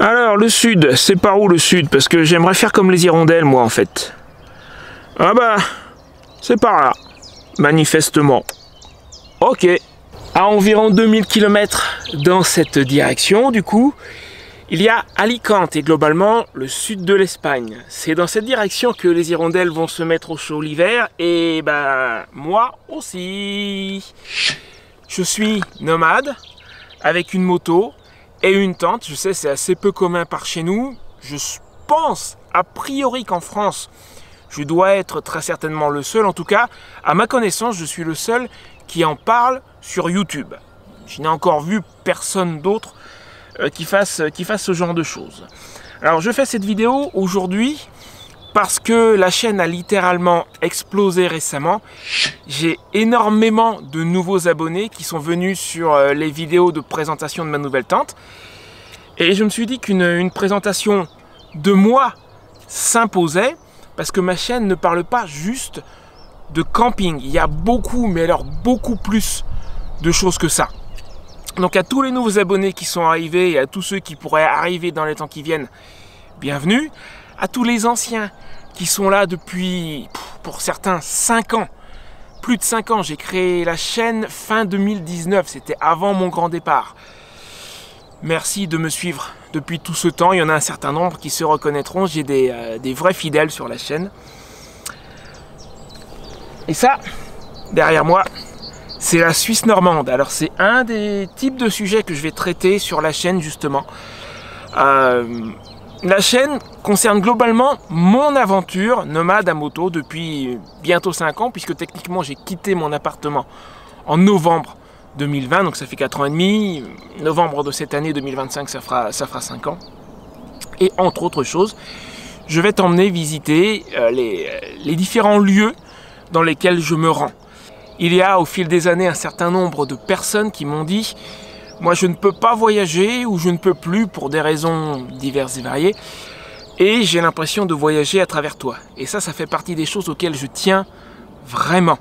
Alors, le sud, c'est par où le sud? Parce que j'aimerais faire comme les hirondelles, moi, en fait. Ah bah, c'est par là, manifestement. Ok. À environ 2000 km dans cette direction, du coup, il y a Alicante et globalement le sud de l'Espagne. C'est dans cette direction que les hirondelles vont se mettre au chaud l'hiver et bah moi aussi. Je suis nomade avec une moto et une tente. Je sais, c'est assez peu commun par chez nous. Je pense a priori qu'en France, je dois être très certainement le seul. En tout cas, à ma connaissance, je suis le seul qui en parle sur YouTube. Je n'ai encore vu personne d'autre qui fasse ce genre de choses. Alors je fais cette vidéo aujourd'hui parce que la chaîne a littéralement explosé récemment. J'ai énormément de nouveaux abonnés qui sont venus sur les vidéos de présentation de ma nouvelle tente. Et je me suis dit qu'une présentation de moi s'imposait parce que ma chaîne ne parle pas juste de camping. Il y a beaucoup, mais alors beaucoup plus de choses que ça. Donc à tous les nouveaux abonnés qui sont arrivés et à tous ceux qui pourraient arriver dans les temps qui viennent, bienvenue. À tous les anciens qui sont là depuis, pour certains, 5 ans. Plus de 5 ans, j'ai créé la chaîne fin 2019, c'était avant mon grand départ. Merci de me suivre depuis tout ce temps, il y en a un certain nombre qui se reconnaîtront, j'ai des vrais fidèles sur la chaîne. Et ça, derrière moi, c'est la Suisse normande. Alors c'est un des types de sujets que je vais traiter sur la chaîne justement. La chaîne concerne globalement mon aventure nomade à moto depuis bientôt 5 ans, puisque techniquement j'ai quitté mon appartement en novembre 2020, donc ça fait 4 ans et demi. Novembre de cette année 2025, ça fera 5 ans. Et entre autres choses, je vais t'emmener visiter les différents lieux dans lesquels je me rends. Il y a au fil des années un certain nombre de personnes qui m'ont dit « Moi je ne peux pas voyager ou je ne peux plus pour des raisons diverses et variées et j'ai l'impression de voyager à travers toi. » Et ça fait partie des choses auxquelles je tiens vraiment.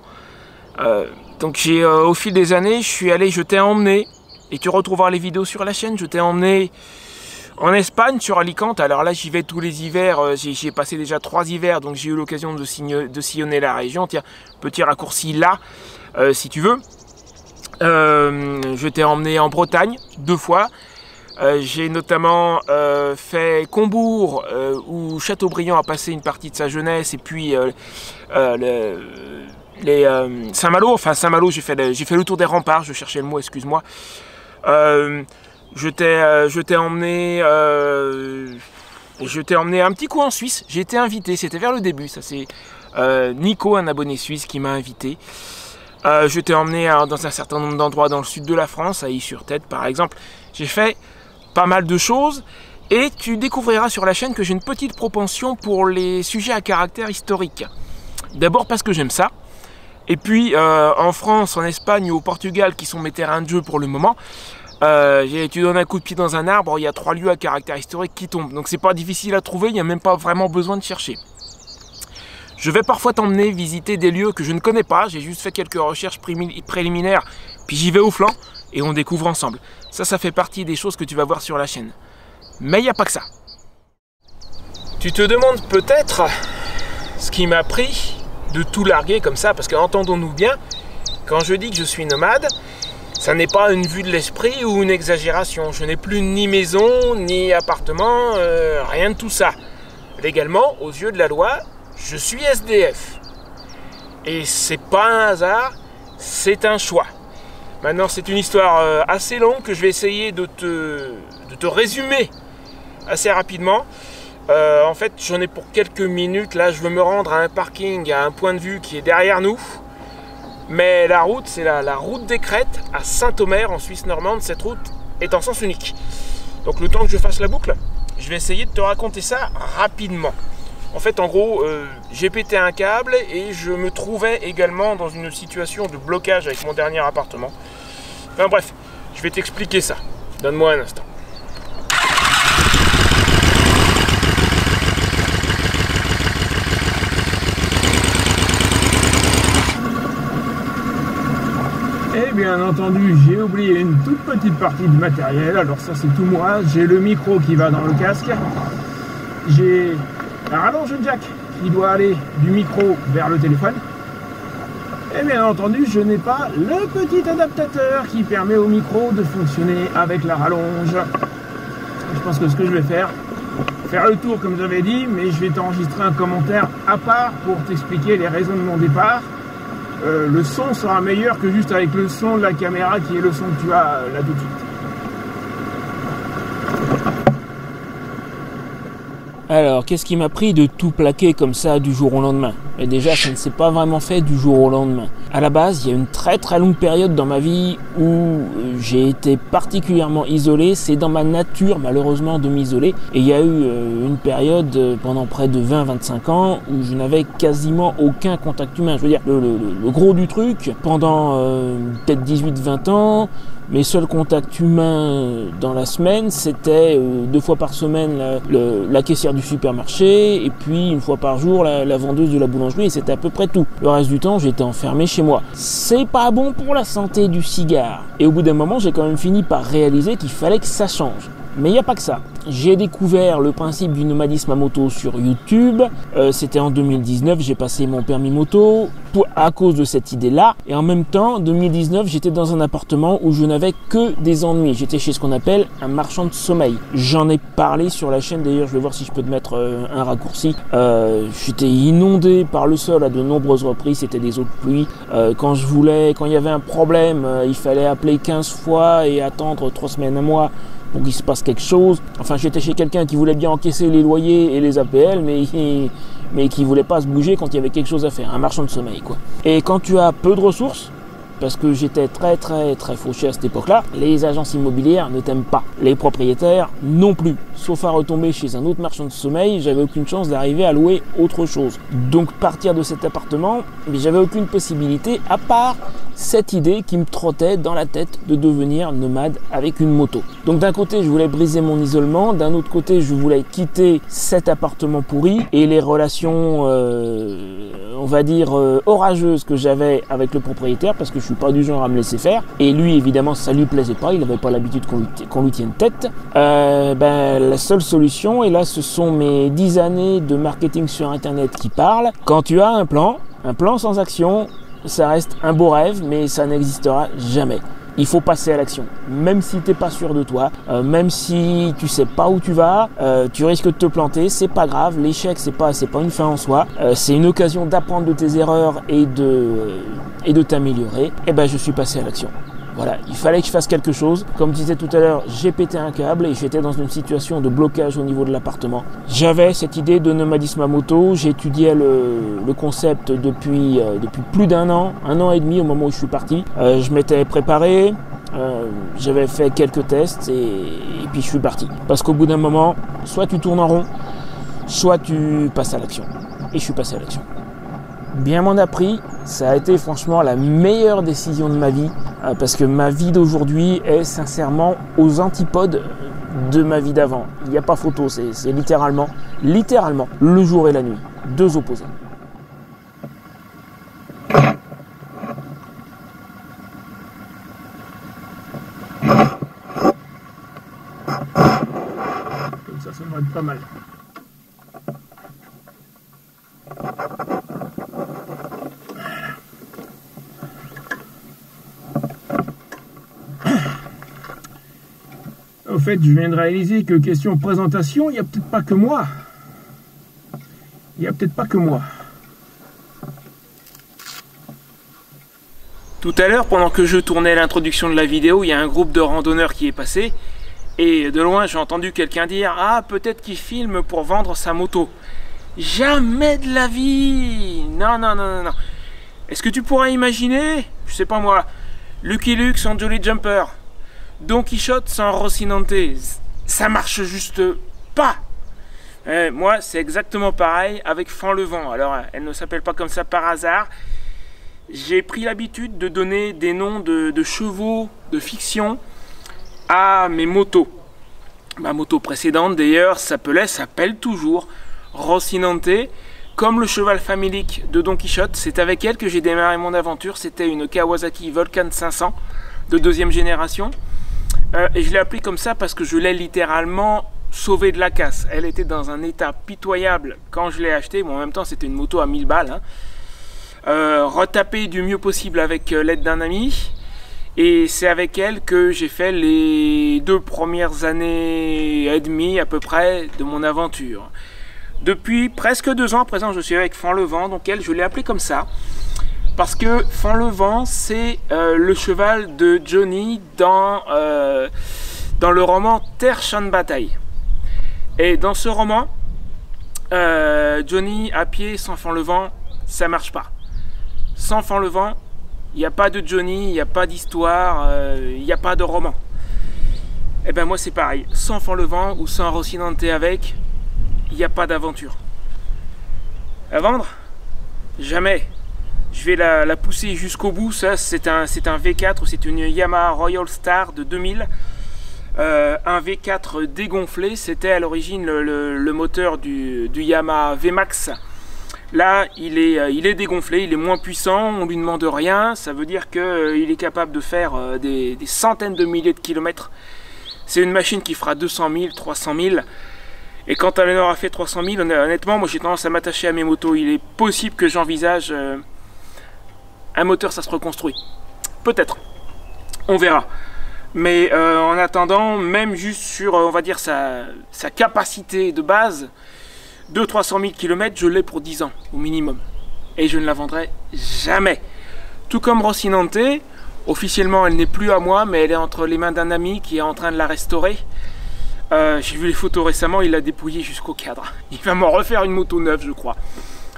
Donc au fil des années, je t'ai emmené, et tu retrouveras les vidéos sur la chaîne, je t'ai emmené en Espagne, sur Alicante. Alors là, j'y vais tous les hivers, j'y ai passé déjà 3 hivers, donc j'ai eu l'occasion de sillonner la région. Tiens, petit raccourci là, si tu veux. Je t'ai emmené en Bretagne 2 fois. J'ai notamment fait Combourg, où Chateaubriand a passé une partie de sa jeunesse, et puis Saint-Malo. Enfin, Saint-Malo, j'ai fait le tour des remparts, je cherchais le mot, excuse-moi. Je t'ai emmené un petit coup en Suisse. J'ai été invité, c'était vers le début, ça c'est Nico, un abonné suisse, qui m'a invité. Je t'ai emmené dans un certain nombre d'endroits dans le sud de la France, à Is-sur-Tête par exemple. J'ai fait pas mal de choses et tu découvriras sur la chaîne que j'ai une petite propension pour les sujets à caractère historique. D'abord parce que j'aime ça. Et puis en France, en Espagne ou au Portugal, qui sont mes terrains de jeu pour le moment, tu donnes un coup de pied dans un arbre, il y a 3 lieux à caractère historique qui tombent. Donc c'est pas difficile à trouver, il n'y a même pas vraiment besoin de chercher. Je vais parfois t'emmener visiter des lieux que je ne connais pas, j'ai juste fait quelques recherches préliminaires, puis j'y vais au flanc et on découvre ensemble. Ça fait partie des choses que tu vas voir sur la chaîne. Mais il n'y a pas que ça. Tu te demandes peut-être ce qui m'a pris de tout larguer comme ça, parce que entendons-nous bien, quand je dis que je suis nomade, ça n'est pas une vue de l'esprit ou une exagération. Je n'ai plus ni maison, ni appartement, rien de tout ça. Légalement, aux yeux de la loi, je suis SDF. Et c'est pas un hasard, c'est un choix. Maintenant, c'est une histoire assez longue que je vais essayer de te résumer assez rapidement. En fait, j'en ai pour quelques minutes. Là, je veux me rendre à un parking, à un point de vue qui est derrière nous. Mais la route, c'est la route des Crêtes à Saint-Omer, en Suisse normande. Cette route est en sens unique. Donc, le temps que je fasse la boucle, je vais essayer de te raconter ça rapidement. En fait, en gros, j'ai pété un câble et je me trouvais également dans une situation de blocage avec mon dernier appartement. Enfin bref, je vais t'expliquer ça. Donne-moi un instant. Eh bien entendu, j'ai oublié une toute petite partie du matériel. Alors ça, c'est tout moi. J'ai le micro qui va dans le casque. J'ai un rallonge jack qui doit aller du micro vers le téléphone. Et bien entendu, je n'ai pas le petit adaptateur qui permet au micro de fonctionner avec la rallonge. Je pense que ce que je vais faire le tour comme j'avais dit, mais je vais t'enregistrer un commentaire à part pour t'expliquer les raisons de mon départ. Le son sera meilleur que juste avec le son de la caméra qui est le son que tu as là tout de suite. Alors, qu'est-ce qui m'a pris de tout plaquer comme ça du jour au lendemain? Et déjà, ça ne s'est pas vraiment fait du jour au lendemain. À la base, il y a une très longue période dans ma vie où j'ai été particulièrement isolé. C'est dans ma nature, malheureusement, de m'isoler. Et il y a eu une période pendant près de 20-25 ans où je n'avais quasiment aucun contact humain. Je veux dire, le gros du truc, pendant peut-être 18-20 ans, mes seuls contacts humains dans la semaine, c'était 2 fois par semaine la caissière du supermarché et puis 1 fois par jour la vendeuse de la boulangerie, et c'était à peu près tout. Le reste du temps, j'étais enfermé chez moi. C'est pas bon pour la santé du cigare. Et au bout d'un moment, j'ai quand même fini par réaliser qu'il fallait que ça change. Mais il n'y a pas que ça. J'ai découvert le principe du nomadisme à moto sur YouTube. C'était en 2019, j'ai passé mon permis moto à cause de cette idée-là. Et en même temps, en 2019, j'étais dans un appartement où je n'avais que des ennuis. J'étais chez ce qu'on appelle un marchand de sommeil. J'en ai parlé sur la chaîne, d'ailleurs, je vais voir si je peux te mettre un raccourci. J'étais inondé par le sol à de nombreuses reprises, c'était des eaux de pluie. Quand il y avait un problème, il fallait appeler 15 fois et attendre 3 semaines, un mois pour qu'il se passe quelque chose. Enfin, j'étais chez quelqu'un qui voulait bien encaisser les loyers et les APL, mais qui voulait pas se bouger quand il y avait quelque chose à faire. Un marchand de sommeil, quoi. Et quand tu as peu de ressources, parce que j'étais très fauché à cette époque-là, les agences immobilières ne t'aiment pas. Les propriétaires non plus. Sauf à retomber chez un autre marchand de sommeil, j'avais aucune chance d'arriver à louer autre chose. Donc partir de cet appartement, j'avais aucune possibilité à part cette idée qui me trottait dans la tête de devenir nomade avec une moto. Donc d'un côté, je voulais briser mon isolement, d'un autre côté, je voulais quitter cet appartement pourri et les relations, on va dire, orageuses que j'avais avec le propriétaire, parce que je suis pas du genre à me laisser faire. Et lui, évidemment, ça lui plaisait pas, il n'avait pas l'habitude qu'on lui tienne tête. La seule solution, et là, ce sont mes 10 années de marketing sur Internet qui parlent. Quand tu as un plan sans action, ça reste un beau rêve, mais ça n'existera jamais. Il faut passer à l'action. Même si tu n'es pas sûr de toi, même si tu sais pas où tu vas, tu risques de te planter, c'est pas grave. L'échec, c'est pas une fin en soi. C'est une occasion d'apprendre de tes erreurs et de t'améliorer. Et ben, je suis passé à l'action. Voilà, il fallait que je fasse quelque chose. Comme je disais tout à l'heure, j'ai pété un câble et j'étais dans une situation de blocage au niveau de l'appartement. J'avais cette idée de nomadisme à moto. J'étudiais le concept depuis plus d'1 an, 1 an et demi au moment où je suis parti. Je m'étais préparé, j'avais fait quelques tests et puis je suis parti. Parce qu'au bout d'un moment, soit tu tournes en rond, soit tu passes à l'action. Et je suis passé à l'action. Bien m'en a pris, ça a été franchement la meilleure décision de ma vie, parce que ma vie d'aujourd'hui est sincèrement aux antipodes de ma vie d'avant. Il n'y a pas photo, c'est littéralement le jour et la nuit, 2 opposés. Comme ça va être pas mal. Au fait, je viens de réaliser que question présentation, il n'y a peut-être pas que moi. Tout à l'heure, pendant que je tournais l'introduction de la vidéo, il y a un groupe de randonneurs qui est passé. Et de loin, j'ai entendu quelqu'un dire « Ah, peut-être qu'il filme pour vendre sa moto. » Jamais de la vie! Non. Est-ce que tu pourrais imaginer, je sais pas moi, Lucky Luke sans Jolly Jumper, Don Quichotte sans Rocinante? Ça marche juste pas! Moi, c'est exactement pareil avec Fanlevent. Alors, elle ne s'appelle pas comme ça par hasard. J'ai pris l'habitude de donner des noms de chevaux de fiction à mes motos. Ma moto précédente, d'ailleurs, s'appelle toujours Rocinante, comme le cheval famélique de Don Quichotte, c'est avec elle que j'ai démarré mon aventure. C'était une Kawasaki Vulcan 500 de deuxième génération. Et je l'ai appelée comme ça parce que je l'ai littéralement sauvée de la casse. Elle était dans un état pitoyable quand je l'ai achetée. Bon, en même temps, c'était une moto à 1000 balles. Hein. Retapée du mieux possible avec l'aide d'un ami. Et c'est avec elle que j'ai fait les 2 premières années et demie à peu près de mon aventure. Depuis presque 2 ans à présent, je suis avec Fanlevent, donc elle, je l'ai appelée comme ça. Parce que Fanlevent, c'est le cheval de Johnny dans le roman Terre, Champ de Bataille. Et dans ce roman, Johnny à pied sans Fanlevent, ça marche pas. Sans Fanlevent, il n'y a pas de Johnny, il n'y a pas d'histoire, il n'y a pas de roman. Et ben moi c'est pareil, sans Fanlevent ou sans Rocinante avec, il n'y a pas d'aventure. À vendre? Jamais. Je vais la pousser jusqu'au bout. Ça c'est un V4, c'est une Yamaha Royal Star de 2000. Un V4 dégonflé, c'était à l'origine le moteur du Yamaha VMAX. Là, il est dégonflé, il est moins puissant, on lui demande rien. Ça veut dire qu'il est capable de faire des centaines de milliers de kilomètres. C'est une machine qui fera 200 000, 300 000. Et quand elle en aura fait 300 000, honnêtement, moi j'ai tendance à m'attacher à mes motos. Il est possible que j'envisage un moteur, ça se reconstruit. Peut-être. On verra. Mais en attendant, même juste sur, on va dire, sa capacité de base, 200-300 000 km, je l'ai pour 10 ans au minimum. Et je ne la vendrai jamais. Tout comme Rocinante, officiellement elle n'est plus à moi, mais elle est entre les mains d'un ami qui est en train de la restaurer. J'ai vu les photos récemment, il l'a dépouillée jusqu'au cadre. Il va m'en refaire une moto neuve, je crois.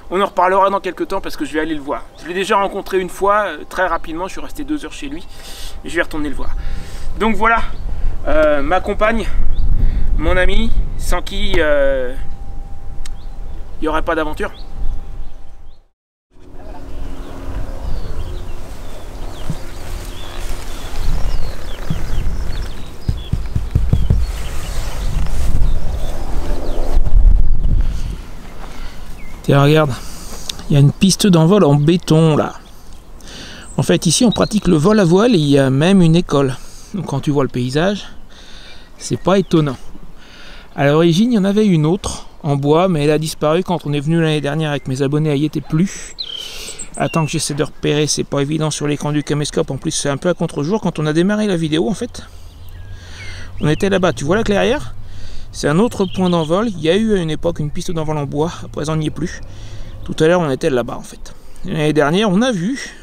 On en reparlera dans quelques temps parce que je vais aller le voir. Je l'ai déjà rencontré une fois, très rapidement, je suis resté 2 heures chez lui. Et je vais retourner le voir. Donc voilà, ma compagne, mon ami, sans qui il n'y aurait pas d'aventure. Tiens, regarde, il y a une piste d'envol en béton là. En fait, ici on pratique le vol à voile et il y a même une école. Donc quand tu vois le paysage, c'est pas étonnant. À l'origine, il y en avait une autre en bois, mais elle a disparu quand on est venu l'année dernière avec mes abonnés, elle y était plus. Attends que j'essaie de repérer, c'est pas évident sur l'écran du caméscope, en plus c'est un peu à contre-jour. Quand on a démarré la vidéo, en fait, on était là-bas, tu vois la clairière? C'est un autre point d'envol. Il y a eu à une époque une piste d'envol en bois, à présent on n'y est plus. Tout à l'heure on était là-bas en fait. L'année dernière on a vu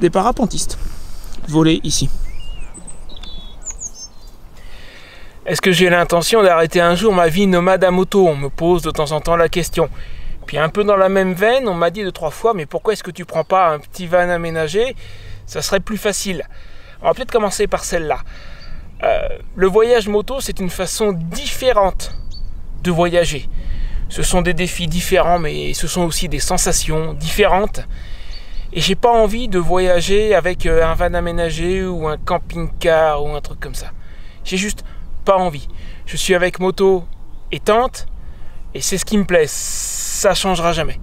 des parapentistes voler ici. Est-ce que j'ai l'intention d'arrêter un jour ma vie nomade à moto? On me pose de temps en temps la question. Puis un peu dans la même veine, on m'a dit 2-3 fois, mais pourquoi est-ce que tu prends pas un petit van aménagé? Ça serait plus facile. On va peut-être commencer par celle-là. Le voyage moto, c'est une façon différente de voyager. Ce sont des défis différents, mais ce sont aussi des sensations différentes. Et j'ai pas envie de voyager avec un van aménagé ou un camping-car ou un truc comme ça. J'ai juste pas envie. Je suis avec moto et tente, et c'est ce qui me plaît. Ça changera jamais.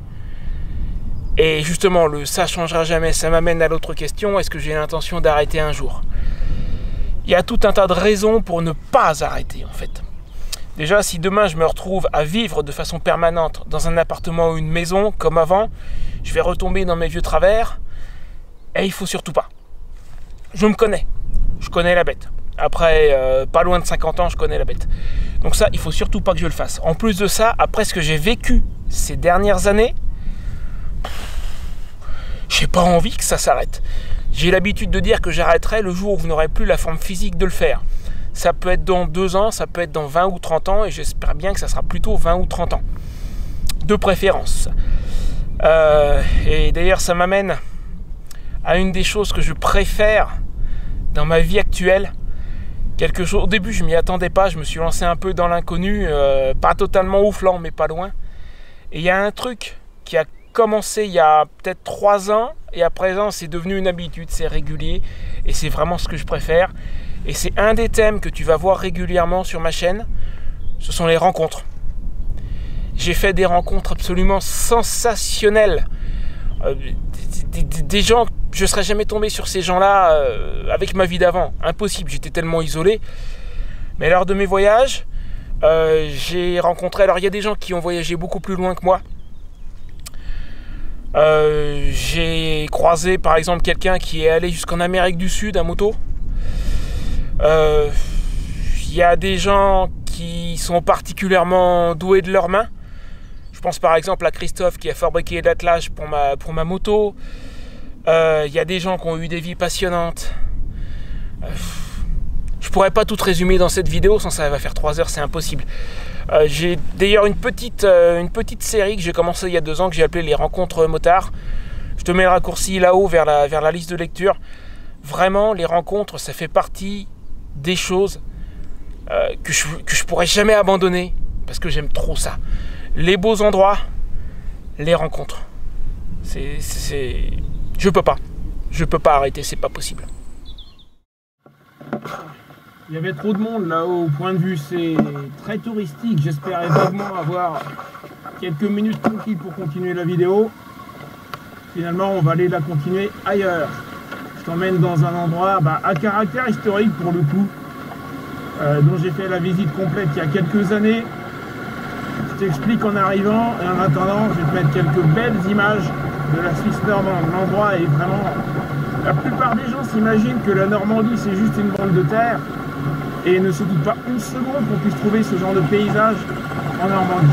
Et justement, le ça changera jamais, ça m'amène à l'autre question. Est-ce que j'ai l'intention d'arrêter un jour? Il y a tout un tas de raisons pour ne pas arrêter en fait. Déjà, si demain je me retrouve à vivre de façon permanente dans un appartement ou une maison comme avant, je vais retomber dans mes vieux travers, et il faut surtout pas. Je me connais, je connais la bête. Après pas loin de 50 ans, je connais la bête. Donc ça, il faut surtout pas que je le fasse. En plus de ça, après ce que j'ai vécu ces dernières années, j'ai pas envie que ça s'arrête. J'ai l'habitude de dire que j'arrêterai le jour où vous n'aurez plus la forme physique de le faire. Ça peut être dans 2 ans, ça peut être dans 20 ou 30 ans, et j'espère bien que ça sera plutôt 20 ou 30 ans. De préférence. Et d'ailleurs, ça m'amène à une des choses que je préfère dans ma vie actuelle. Quelque chose. Au début, je m'y attendais pas, je me suis lancé un peu dans l'inconnu, pas totalement ouflant, mais pas loin. Et il y a un truc qui a commencé il y a peut-être 3 ans, et à présent c'est devenu une habitude, c'est régulier, et c'est vraiment ce que je préfère. Et c'est un des thèmes que tu vas voir régulièrement sur ma chaîne, ce sont les rencontres. J'ai fait des rencontres absolument sensationnelles. Des gens, je ne serais jamais tombé sur ces gens-là avec ma vie d'avant. Impossible, j'étais tellement isolé. Mais lors de mes voyages, j'ai rencontré... Alors il y a des gens qui ont voyagé beaucoup plus loin que moi. J'ai croisé par exemple quelqu'un qui est allé jusqu'en Amérique du Sud à moto. Il y a des gens qui sont particulièrement doués de leurs mains. Je pense par exemple à Christophe qui a fabriqué l'attelage pour ma moto. Il y a des gens qui ont eu des vies passionnantes. Je pourrais pas tout résumer dans cette vidéo, sans ça va faire 3 heures, c'est impossible. J'ai d'ailleurs une petite série que j'ai commencé il y a 2 ans, que j'ai appelée les rencontres motards. Je te mets le raccourci là-haut vers la liste de lecture. Vraiment, les rencontres, ça fait partie des choses que je pourrais jamais abandonner, parce que j'aime trop ça. Les beaux endroits, les rencontres. Je peux pas arrêter, c'est pas possible. Il y avait trop de monde là-haut, au point de vue, c'est très touristique. J'espérais vaguement avoir quelques minutes tranquilles pour continuer la vidéo. Finalement, on va aller la continuer ailleurs. Je t'emmène dans un endroit à caractère historique pour le coup, dont j'ai fait la visite complète il y a quelques années. Je t'explique en arrivant, et en attendant, je vais te mettre quelques belles images de la Suisse normande. L'endroit est vraiment... La plupart des gens s'imaginent que la Normandie c'est juste une bande de terre et ne se doutent pas une seconde qu'on puisse trouver ce genre de paysage en Normandie.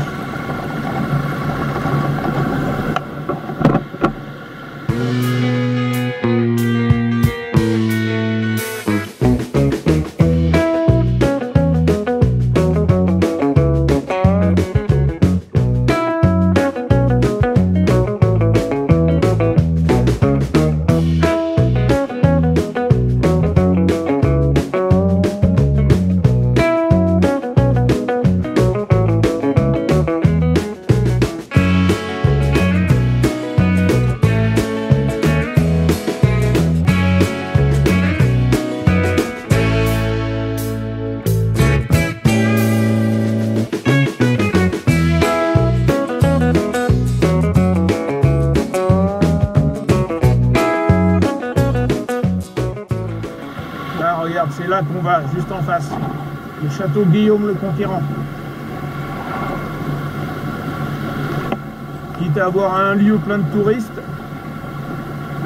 C'est là qu'on va, juste en face, le château Guillaume le Conquérant. Quitte à avoir un lieu plein de touristes,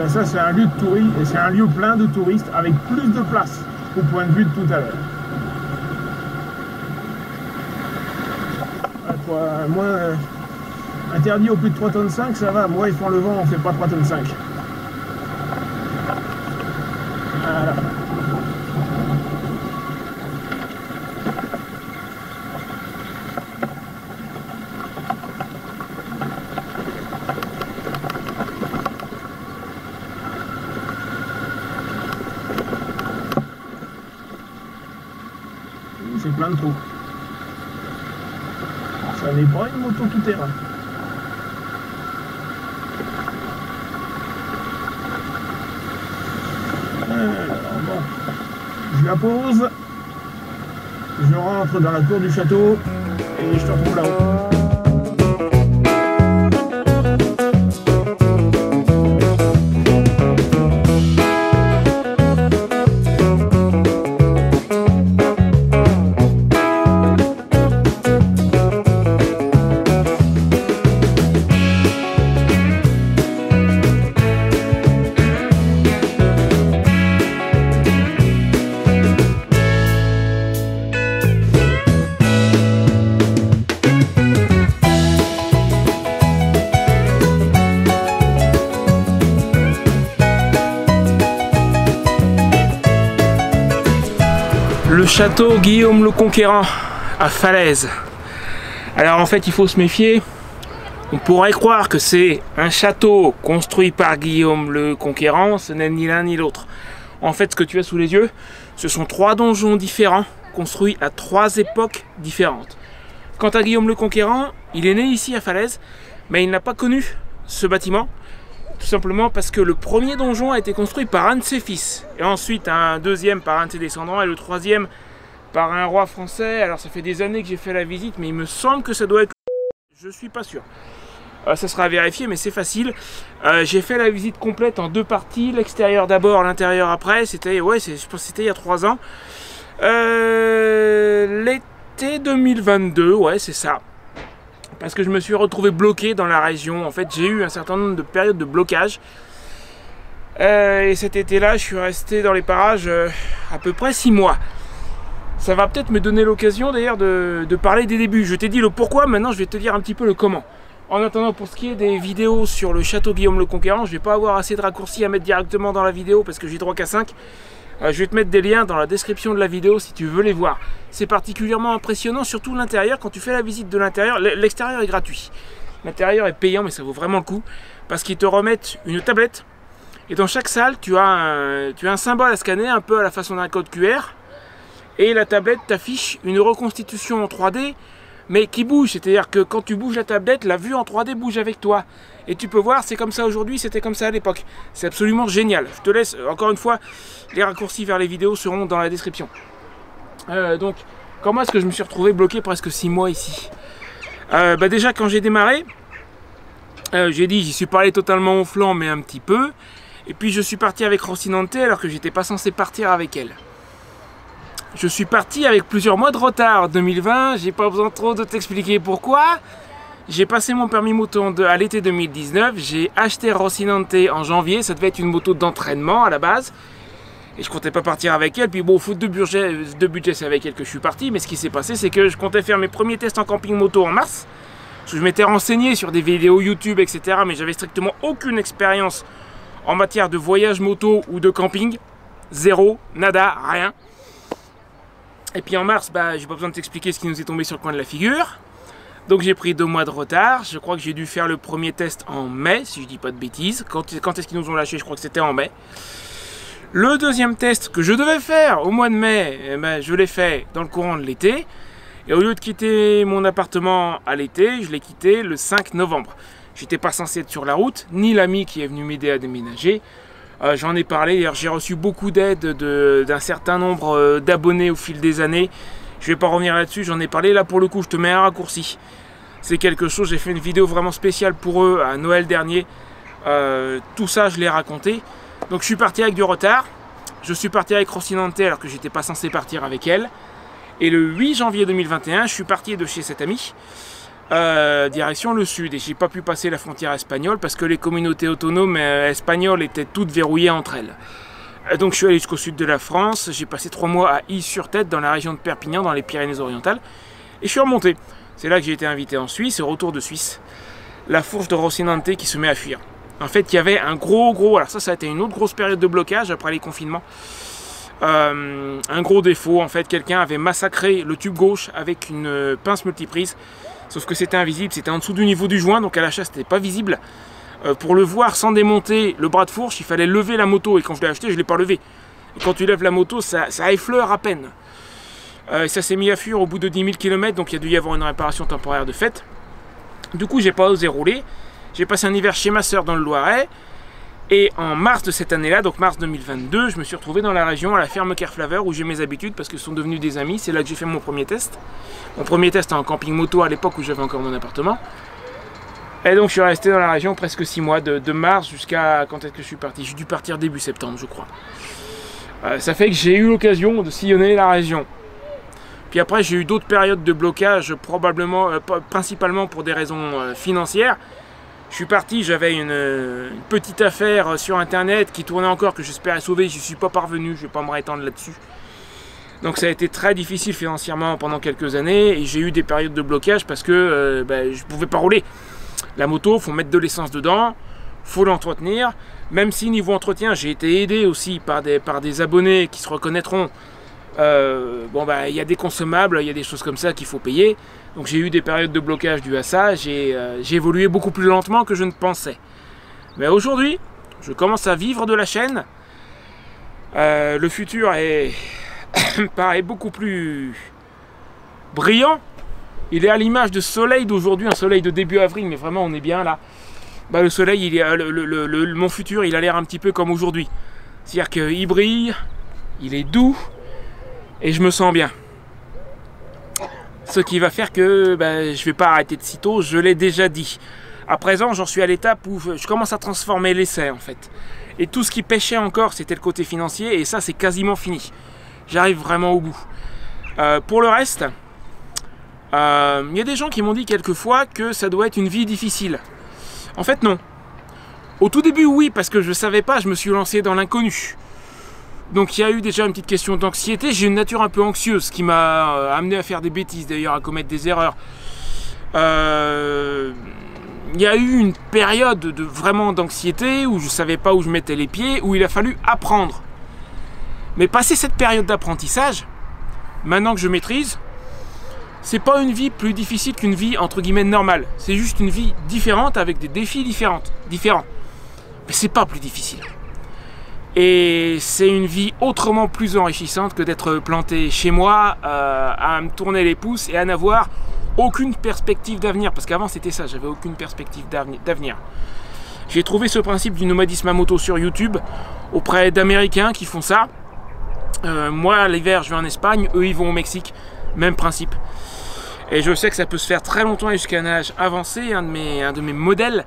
ça c'est un lieu de tourisme, et c'est un lieu plein de touristes avec plus de place au point de vue de tout à l'heure. Moi, interdit au plus de 3,5 tonnes, ça va. Moi, ils font le vent, on fait pas 3,5 tonnes. Voilà. C'est plein de trous. Ça n'est pas une moto tout-terrain. Alors bon, je la pose, je rentre dans la cour du château et je te retrouve là-haut. Le château Guillaume le Conquérant à Falaise. Alors en fait il faut se méfier. On pourrait croire que c'est un château construit par Guillaume le Conquérant. Ce n'est ni l'un ni l'autre. En fait ce que tu as sous les yeux, ce sont 3 donjons différents construits à 3 époques différentes. Quant à Guillaume le Conquérant, il est né ici à Falaise, mais il n'a pas connu ce bâtiment. Tout simplement parce que le premier donjon a été construit par un de ses fils, et ensuite un deuxième par un de ses descendants, et le troisième par un roi français. Alors ça fait des années que j'ai fait la visite, mais il me semble que ça doit être... Je suis pas sûr. Ça sera à vérifier, mais c'est facile. J'ai fait la visite complète en 2 parties, l'extérieur d'abord, l'intérieur après. C'était, ouais, je pense que c'était il y a 3 ans. L'été 2022, ouais, c'est ça. Parce que je me suis retrouvé bloqué dans la région. En fait, j'ai eu un certain nombre de périodes de blocage. Et cet été-là, je suis resté dans les parages à peu près 6 mois. Ça va peut-être me donner l'occasion d'ailleurs de parler des débuts. Je t'ai dit le pourquoi, maintenant je vais te dire un petit peu le comment. En attendant, pour ce qui est des vidéos sur le château Guillaume le Conquérant, je ne vais pas avoir assez de raccourcis à mettre directement dans la vidéo parce que j'ai droit qu'à 5. Je vais te mettre des liens dans la description de la vidéo si tu veux les voir. C'est particulièrement impressionnant, surtout l'intérieur. Quand tu fais la visite de l'intérieur, l'extérieur est gratuit. L'intérieur est payant, mais ça vaut vraiment le coup parce qu'ils te remettent une tablette. Et dans chaque salle, tu as un symbole à scanner, un peu à la façon d'un code QR. Et la tablette t'affiche une reconstitution en 3D, mais qui bouge. C'est-à-dire que quand tu bouges la tablette, la vue en 3D bouge avec toi. Et tu peux voir, c'est comme ça aujourd'hui, c'était comme ça à l'époque. C'est absolument génial. Je te laisse, encore une fois, les raccourcis vers les vidéos seront dans la description. Donc, comment est-ce que je me suis retrouvé bloqué presque 6 mois ici? Déjà, quand j'ai démarré, j'ai dit, j'y suis pas allé totalement au flanc, mais un petit peu. Et puis, je suis parti avec Rocinante, alors que j'étais pas censé partir avec elle. Je suis parti avec plusieurs mois de retard. 2020, j'ai pas besoin trop de t'expliquer pourquoi. J'ai passé mon permis moto à l'été 2019. J'ai acheté Rocinante en janvier. Ça devait être une moto d'entraînement à la base. Et je comptais pas partir avec elle. Puis bon, faute de budget, c'est avec elle que je suis parti. Mais ce qui s'est passé, c'est que je comptais faire mes premiers tests en camping moto en mars. Parce que je m'étais renseigné sur des vidéos YouTube, etc. Mais j'avais strictement aucune expérience en matière de voyage moto ou de camping. Zéro, nada, rien. Et puis en mars, j'ai pas besoin de t'expliquer ce qui nous est tombé sur le coin de la figure. Donc j'ai pris 2 mois de retard. Je crois que j'ai dû faire le premier test en mai, si je dis pas de bêtises. Quand est-ce qu'ils nous ont lâché? Je crois que c'était en mai. Le deuxième test que je devais faire au mois de mai, je l'ai fait dans le courant de l'été. Et au lieu de quitter mon appartement à l'été, je l'ai quitté le 5 novembre. J'étais pas censé être sur la route, ni l'ami qui est venu m'aider à déménager. J'en ai parlé, j'ai reçu beaucoup d'aide d'un certain nombre d'abonnés au fil des années. Je vais pas revenir là-dessus, j'en ai parlé. Là pour le coup, je te mets un raccourci. C'est quelque chose, j'ai fait une vidéo vraiment spéciale pour eux à Noël dernier. Tout ça, je l'ai raconté. Donc je suis parti avec du retard. Je suis parti avec Rocinante alors que j'étais pas censé partir avec elle. Et le 8 janvier 2021, je suis parti de chez cet ami. Direction le sud, et j'ai pas pu passer la frontière espagnole parce que les communautés autonomes espagnoles étaient toutes verrouillées entre elles. Donc je suis allé jusqu'au sud de la France, j'ai passé 3 mois à Is-sur-Tête dans la région de Perpignan, dans les Pyrénées-Orientales, et je suis remonté. C'est là que j'ai été invité en Suisse, au retour de Suisse, la fourche de Rocinante qui se met à fuir. En fait, il y avait un gros, alors ça a été une autre grosse période de blocage après les confinements. Un gros défaut, en fait, quelqu'un avait massacré le tube gauche avec une pince multiprise. Sauf que c'était invisible, c'était en dessous du niveau du joint, donc à l'achat c'était pas visible. Pour le voir sans démonter le bras de fourche, il fallait lever la moto, et quand je l'ai acheté, je l'ai pas levé. Et quand tu lèves la moto, ça effleure à peine. Ça s'est mis à fuir au bout de 10 000 km, donc il y a dû y avoir une réparation temporaire de fait. Du coup, j'ai pas osé rouler. J'ai passé un hiver chez ma soeur dans le Loiret. Et en mars de cette année-là, donc mars 2022, je me suis retrouvé dans la région, à la ferme Kerflaver, où j'ai mes habitudes, parce qu'ils sont devenus des amis. C'est là que j'ai fait mon premier test. Mon premier test en camping moto à l'époque où j'avais encore mon appartement. Et donc je suis resté dans la région presque 6 mois, de mars jusqu'à quand est-ce que je suis parti. J'ai dû partir début septembre, je crois. Ça fait que j'ai eu l'occasion de sillonner la région. Puis après, j'ai eu d'autres périodes de blocage, probablement, principalement pour des raisons financières. Je suis parti, j'avais une petite affaire sur internet qui tournait encore, que j'espérais sauver, j'y suis pas parvenu, je vais pas me rétendre là-dessus. Donc ça a été très difficile financièrement pendant quelques années, et j'ai eu des périodes de blocage parce que je pouvais pas rouler. La moto, faut mettre de l'essence dedans, faut l'entretenir, même si niveau entretien, j'ai été aidé aussi par des abonnés qui se reconnaîtront. Il y a des consommables, il y a des choses comme ça qu'il faut payer. Donc j'ai eu des périodes de blocage dues à ça, j'ai évolué beaucoup plus lentement que je ne pensais. Mais aujourd'hui, je commence à vivre de la chaîne. Le futur paraît beaucoup plus brillant. Il est à l'image de soleil d'aujourd'hui, un soleil de début avril, mais vraiment on est bien là. Le soleil, mon futur, il a l'air un petit peu comme aujourd'hui. C'est-à-dire qu'il brille, il est doux, et je me sens bien. Ce qui va faire que je vais pas arrêter de sitôt, je l'ai déjà dit. À présent, j'en suis à l'étape où je commence à transformer l'essai en fait. Et tout ce qui pêchait encore, c'était le côté financier, et ça c'est quasiment fini. J'arrive vraiment au bout. Pour le reste, il y a des gens qui m'ont dit quelquefois que ça doit être une vie difficile. En fait non. Au tout début oui, parce que je ne savais pas, je me suis lancé dans l'inconnu. Donc il y a eu déjà une petite question d'anxiété. J'ai une nature un peu anxieuse, ce qui m'a amené à faire des bêtises d'ailleurs, à commettre des erreurs. Il y a eu une période vraiment d'anxiété où je ne savais pas où je mettais les pieds, où il a fallu apprendre. Mais passé cette période d'apprentissage, maintenant que je maîtrise, c'est pas une vie plus difficile qu'une vie entre guillemets normale. C'est juste une vie différente avec des défis différents. Mais c'est pas plus difficile. Et c'est une vie autrement plus enrichissante que d'être planté chez moi à me tourner les pouces et à n'avoir aucune perspective d'avenir. Parce qu'avant c'était ça, j'avais aucune perspective d'avenir. J'ai trouvé ce principe du nomadisme à moto sur YouTube auprès d'Américains qui font ça. Moi l'hiver je vais en Espagne, eux ils vont au Mexique, même principe. Et je sais que ça peut se faire très longtemps et jusqu'à un âge avancé. Un de mes modèles,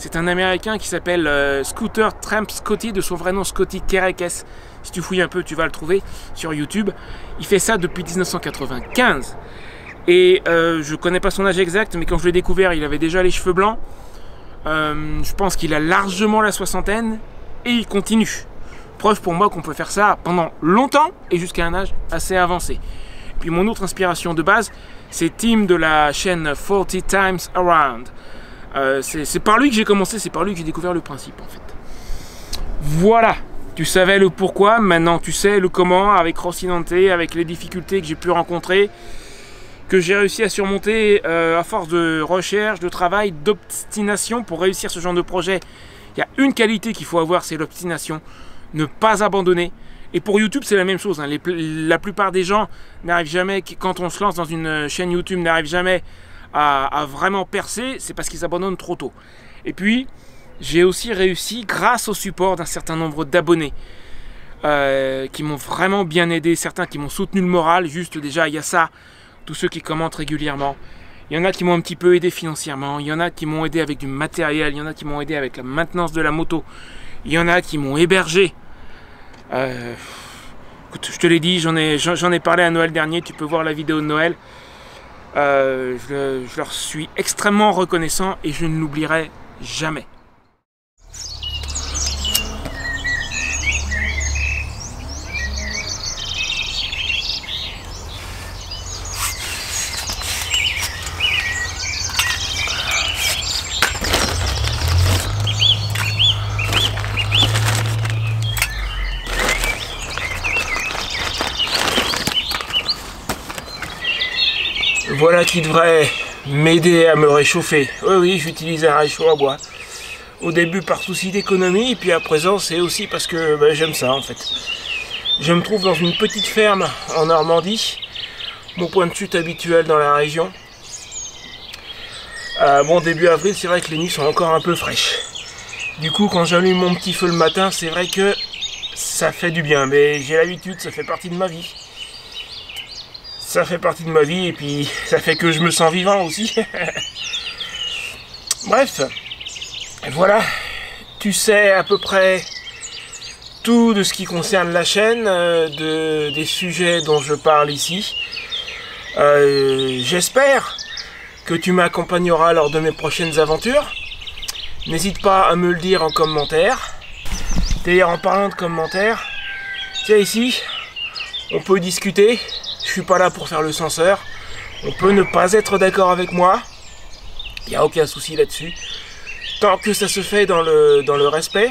c'est un Américain qui s'appelle Scooter Tramp Scotty, de son vrai nom Scotty Kerekes. Si tu fouilles un peu, tu vas le trouver sur YouTube. Il fait ça depuis 1995. Et je connais pas son âge exact, mais quand je l'ai découvert, il avait déjà les cheveux blancs. Je pense qu'il a largement la soixantaine et il continue. Preuve pour moi qu'on peut faire ça pendant longtemps et jusqu'à un âge assez avancé. Puis mon autre inspiration de base, c'est Tim de la chaîne 40 Times Around. C'est par lui que j'ai commencé, c'est par lui que j'ai découvert le principe en fait. Voilà, tu savais le pourquoi, maintenant tu sais le comment avec Rocinante, avec les difficultés que j'ai pu rencontrer, que j'ai réussi à surmonter à force de recherche, de travail, d'obstination pour réussir ce genre de projet. Il y a une qualité qu'il faut avoir, c'est l'obstination, ne pas abandonner. Et pour YouTube, c'est la même chose. Hein. La plupart des gens n'arrivent jamais, quand on se lance dans une chaîne YouTube, n'arrivent jamais à vraiment percer, c'est parce qu'ils abandonnent trop tôt. Et puis, j'ai aussi réussi grâce au support d'un certain nombre d'abonnés qui m'ont vraiment bien aidé, certains qui m'ont soutenu le moral. Juste déjà, il y a ça, tous ceux qui commentent régulièrement. Il y en a qui m'ont un petit peu aidé financièrement, il y en a qui m'ont aidé avec du matériel, il y en a qui m'ont aidé avec la maintenance de la moto, il y en a qui m'ont hébergé. Écoute, je te l'ai dit, j'en ai parlé à Noël dernier, tu peux voir la vidéo de Noël. Je leur suis extrêmement reconnaissant et je ne l'oublierai jamais. Voilà qui devrait m'aider à me réchauffer. Oui, j'utilise un réchaud à bois. Au début par souci d'économie, et puis à présent c'est aussi parce que j'aime ça en fait. Je me trouve dans une petite ferme en Normandie, mon point de chute habituel dans la région. Bon, début avril, c'est vrai que les nuits sont encore un peu fraîches. Du coup, quand j'allume mon petit feu le matin, c'est vrai que ça fait du bien, mais j'ai l'habitude, ça fait partie de ma vie. Ça fait partie de ma vie et puis ça fait que je me sens vivant aussi. Bref, voilà, tu sais à peu près tout de ce qui concerne la chaîne, des sujets dont je parle ici. J'espère que tu m'accompagneras lors de mes prochaines aventures. N'hésite pas à me le dire en commentaire. D'ailleurs, en parlant de commentaires, tu sais ici, on peut discuter. Je suis pas là pour faire le censeur. On peut ne pas être d'accord avec moi. Il n'y a aucun souci là-dessus. Tant que ça se fait dans le respect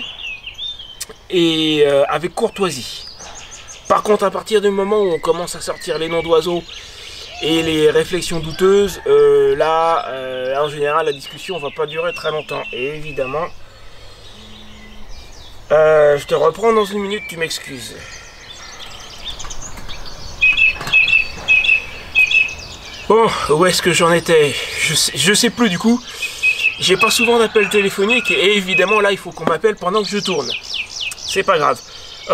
et avec courtoisie. Par contre, à partir du moment où on commence à sortir les noms d'oiseaux et les réflexions douteuses, là, en général, la discussion ne va pas durer très longtemps. Et évidemment, je te reprends dans une minute, tu m'excuses. Bon, où est-ce que j'en étais? Je sais plus du coup. J'ai pas souvent d'appels téléphoniques et évidemment là il faut qu'on m'appelle pendant que je tourne. C'est pas grave.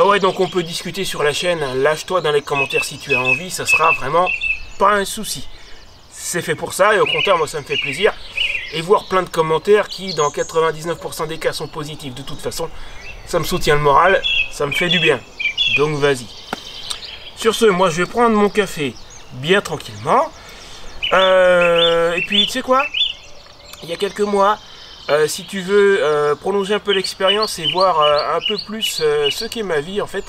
Ouais, donc on peut discuter sur la chaîne. Lâche-toi dans les commentaires si tu as envie, ça sera vraiment pas un souci. c'est fait pour ça, et au contraire, moi ça me fait plaisir. Et voir plein de commentaires qui, dans 99% des cas, sont positifs. De toute façon, ça me soutient le moral, ça me fait du bien. Donc vas-y. Sur ce, moi je vais prendre mon café bien tranquillement. Et puis, tu sais quoi? Il y a quelques mois, si tu veux prolonger un peu l'expérience et voir un peu plus ce qu'est ma vie, en fait,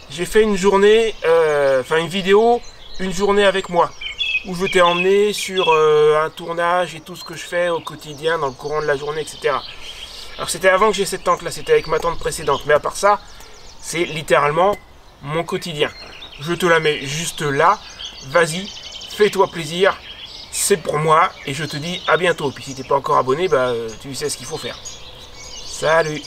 j'ai fait une journée, une vidéo, une journée avec moi, où je t'ai emmené sur un tournage et tout ce que je fais au quotidien, dans le courant de la journée, etc. Alors c'était avant que j'ai cette tente là, c'était avec ma tente précédente, mais à part ça, c'est littéralement mon quotidien. Je te la mets juste là, vas-y, fais-toi plaisir, c'est pour moi, et je te dis à bientôt. Puis si t'es pas encore abonné, bah tu sais ce qu'il faut faire. Salut!